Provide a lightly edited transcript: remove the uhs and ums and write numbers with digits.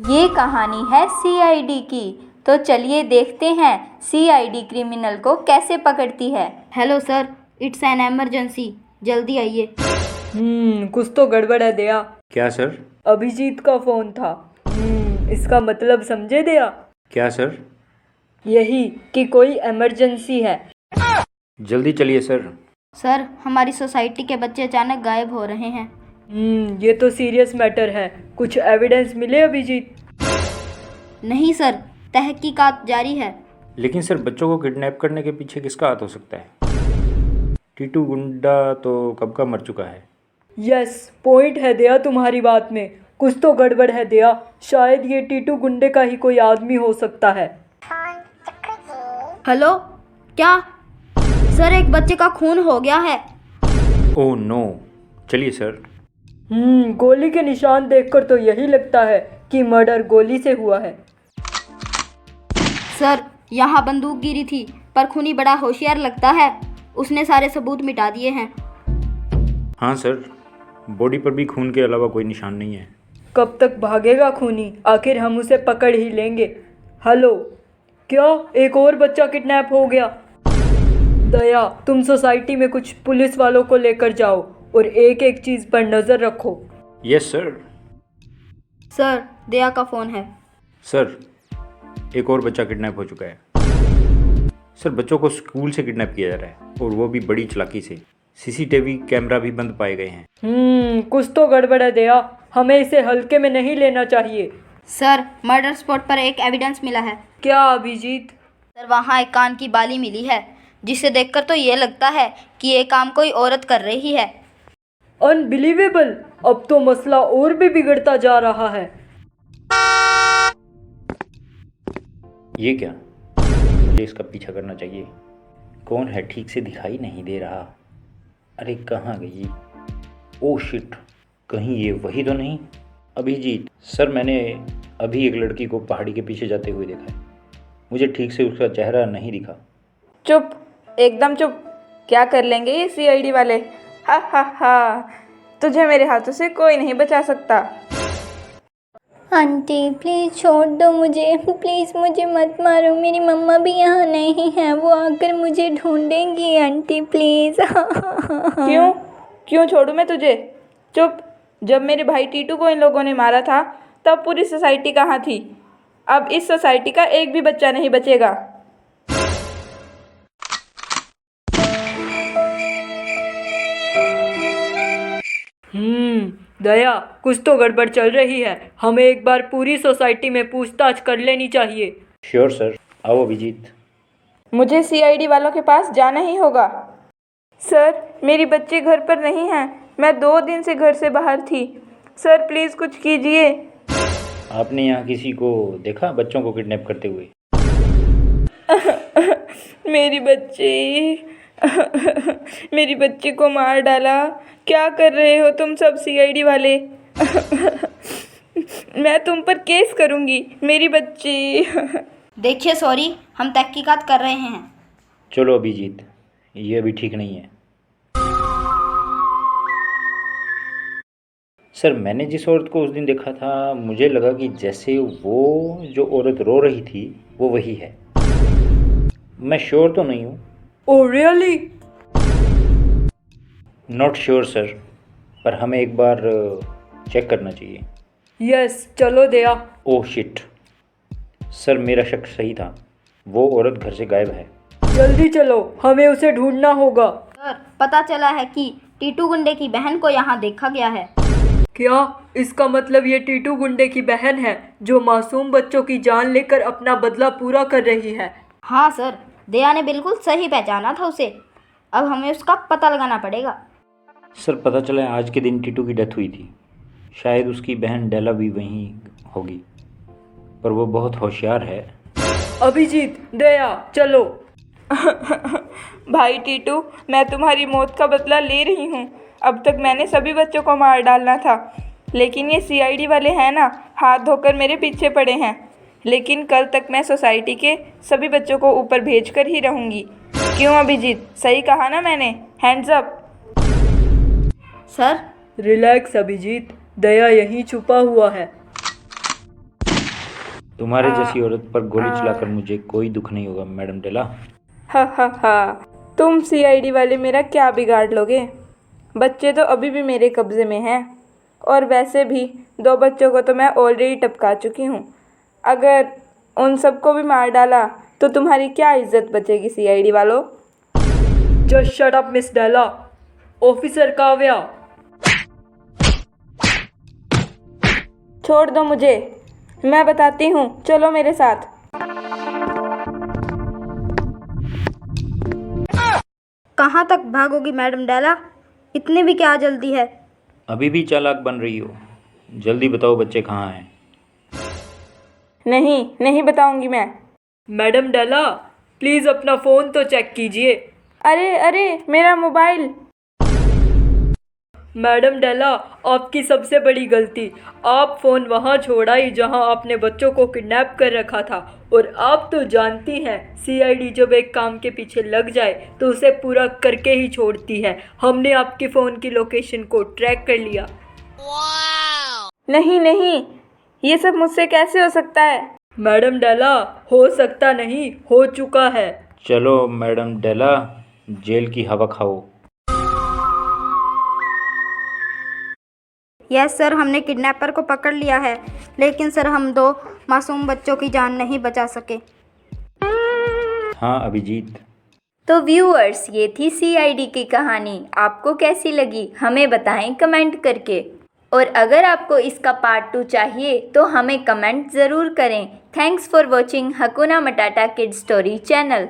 ये कहानी है सीआईडी की। तो चलिए देखते हैं सीआईडी क्रिमिनल को कैसे पकड़ती है। Hello sir, it's an emergency, जल्दी आइए। कुछ तो गड़बड़ है दया। क्या सर? अभिजीत का फोन था। इसका मतलब समझे दया? क्या सर? यही कि कोई इमरजेंसी है। जल्दी चलिए सर। सर, हमारी सोसाइटी के बच्चे अचानक गायब हो रहे हैं। ये तो सीरियस मैटर है। कुछ एविडेंस मिले अभिजीत? नहीं सर, तहकीकात जारी है। लेकिन सर, बच्चों को किडनैप करने के पीछे किसका हाथ हो सकता है? टीटू गुंडा तो कब का मर चुका है। यस, पॉइंट है दया तुम्हारी बात में। कुछ तो गड़बड़ है दया। शायद ये टीटू गुंडे का ही कोई आदमी हो सकता है। हेलो, क्या? सर, एक बच्चे का खून हो गया है। ओह नो, चलिए सर। गोली के निशान देखकर तो यही लगता है कि मर्डर गोली से हुआ है। सर, यहाँ बंदूक गिरी थी, पर खूनी बड़ा होशियार लगता है। उसने सारे सबूत मिटा दिए हैं। हाँ सर, बॉडी पर भी खून के अलावा कोई निशान नहीं है। कब तक भागेगा खूनी? आखिर हम उसे पकड़ ही लेंगे। हेलो, क्या एक और बच्चा किडनैप हो गया? दया, तुम सोसाइटी में कुछ पुलिस वालों को लेकर जाओ और एक एक चीज पर नजर रखो। Yes sir. सर, दया का फ़ोन है। सर, एक और बच्चा किडनैप हो चुका है। सर, बच्चों को स्कूल से किडनैप किया जा रहा है, और वो भी बड़ी चालाकी से। सीसीटीवी कैमरा भी बंद पाए गए हैं। कुछ तो गड़बड़ है दया। हमें इसे हल्के में नहीं लेना चाहिए। सर, मर्डर स्पॉट पर एक एविडेंस मिला है। क्या अभिजीत? सर, वहाँ एक कान की बाली मिली है, जिसे देखकर तो ये लगता है कि ये काम कोई औरत कर रही है। अनबिलीवेबल! अब तो मसला और भी बिगड़ता जा रहा है। ये क्या? मुझे इसका पीछा करना चाहिए। कौन है? ठीक से दिखाई नहीं दे रहा। अरे कहाँ गई? ओह शिट, कहीं ये वही तो नहीं? अभिजीत सर, मैंने अभी एक लड़की को पहाड़ी के पीछे जाते हुए देखा है। मुझे ठीक से उसका चेहरा नहीं दिखा। चुप, एकदम चुप। क्या कर लेंगे ये सीआईडी वाले? हा हा हा, तुझे मेरे हाथों से कोई नहीं बचा सकता। आंटी प्लीज़ छोड़ दो मुझे, प्लीज़ मुझे मत मारो। मेरी मम्मा भी यहाँ नहीं है, वो आकर मुझे ढूंढेंगी। Aunty please. क्यों क्यों छोड़ूं मैं तुझे? चुप। जब मेरे भाई टीटू को इन लोगों ने मारा था, तब पूरी सोसाइटी कहाँ थी? अब इस सोसाइटी का एक भी बच्चा नहीं बचेगा। दया, कुछ तो गड़बड़ चल रही है। हमें एक बार पूरी सोसाइटी में पूछताछ कर लेनी चाहिए। Sure sir. आओ अभिजीत। मुझे सीआईडी वालों के पास जाना ही होगा। सर, मेरी बच्ची घर पर नहीं है। मैं 2 दिन से घर से बाहर थी। सर प्लीज़ कुछ कीजिए। आपने यहाँ किसी को देखा बच्चों को किडनैप करते हुए? मेरी बच्ची मेरी बच्ची को मार डाला। क्या कर रहे हो तुम सब सीआईडी वाले? मैं तुम पर केस करूंगी। मेरी बच्ची। देखिए सॉरी, हम तहकीकात कर रहे हैं। चलो अभिजीत, ये अभी ठीक नहीं है। सर, मैंने जिस औरत को उस दिन देखा था, मुझे लगा कि जैसे वो जो औरत रो रही थी वो वही है। मैं श्योर तो नहीं हूँ। Oh really? Not sure sir, पर हमें एक बार चेक करना चाहिए। यस, चलो दया। ओह शिट, सर मेरा शक सही था। वो औरत घर से गायब है। जल्दी चलो, हमें उसे ढूंढना होगा। सर, पता चला है कि टीटू गुंडे की बहन को यहाँ देखा गया है। क्या? इसका मतलब ये टीटू गुंडे की बहन है, जो मासूम बच्चों की जान लेकर अपना बदला पूरा कर रही है। हाँ सर, दया ने बिल्कुल सही पहचाना था उसे। अब हमें उसका पता लगाना पड़ेगा। सर, पता चला है आज के दिन टीटू की डेथ हुई थी। शायद उसकी बहन डेला भी वहीं होगी, पर वो बहुत होशियार है। अभिजीत, दया, चलो। भाई टीटू, मैं तुम्हारी मौत का बदला ले रही हूँ। अब तक मैंने सभी बच्चों को मार डालना था, लेकिन ये सीआईडी वाले हैं ना, हाथ धोकर मेरे पीछे पड़े हैं। लेकिन कल तक मैं सोसाइटी के सभी बच्चों को ऊपर भेज कर ही रहूँगी। क्यों अभिजीत, सही कहा ना मैंने? Hands up. Sir, relax Abhijeet, Daya यहीं छुपा हुआ है। तुम्हारे जैसी औरत पर गोली चलाकर मुझे कोई दुख नहीं होगा मैडम डेला। हा, तुम सीआईडी वाले मेरा क्या बिगाड़ लोगे? बच्चे तो अभी भी मेरे कब्ज़े में हैं, और वैसे भी 2 बच्चों को तो मैं ऑलरेडी टपका चुकी हूँ। अगर उन सबको भी मार डाला तो तुम्हारी क्या इज्जत बचेगी सीआईडी वालों? जस्ट शट अप मिस डेला। ऑफिसर काव्या। छोड़ दो मुझे, मैं बताती हूँ, चलो मेरे साथ। कहाँ तक भागोगी मैडम डेला? इतनी भी क्या जल्दी है? अभी भी चालाक बन रही हो? जल्दी बताओ बच्चे कहाँ हैं? नहीं बताऊंगी मैं। मैडम डेला प्लीज़ अपना फ़ोन तो चेक कीजिए। अरे मेरा मोबाइल। मैडम डेला आपकी सबसे बड़ी गलती, आप फ़ोन वहाँ छोड़ा जहाँ आपने बच्चों को किडनैप कर रखा था। और आप तो जानती हैं सीआईडी जब एक काम के पीछे लग जाए तो उसे पूरा करके ही छोड़ती है। हमने आपके फ़ोन की लोकेशन को ट्रैक कर लिया। नहीं, ये सब मुझसे कैसे हो सकता है? मैडम डेला हो सकता नहीं, हो चुका है। चलो मैडम डेला, जेल की हवा खाओ। यस सर, हमने किडनैपर को पकड़ लिया है, लेकिन सर हम 2 मासूम बच्चों की जान नहीं बचा सके। हाँ अभिजीत। तो व्यूअर्स, ये थी सीआईडी की कहानी। आपको कैसी लगी हमें बताएं कमेंट करके, और अगर आपको इसका पार्ट 2 चाहिए तो हमें कमेंट ज़रूर करें। Thanks for watching Hakuna Matata kids story channel.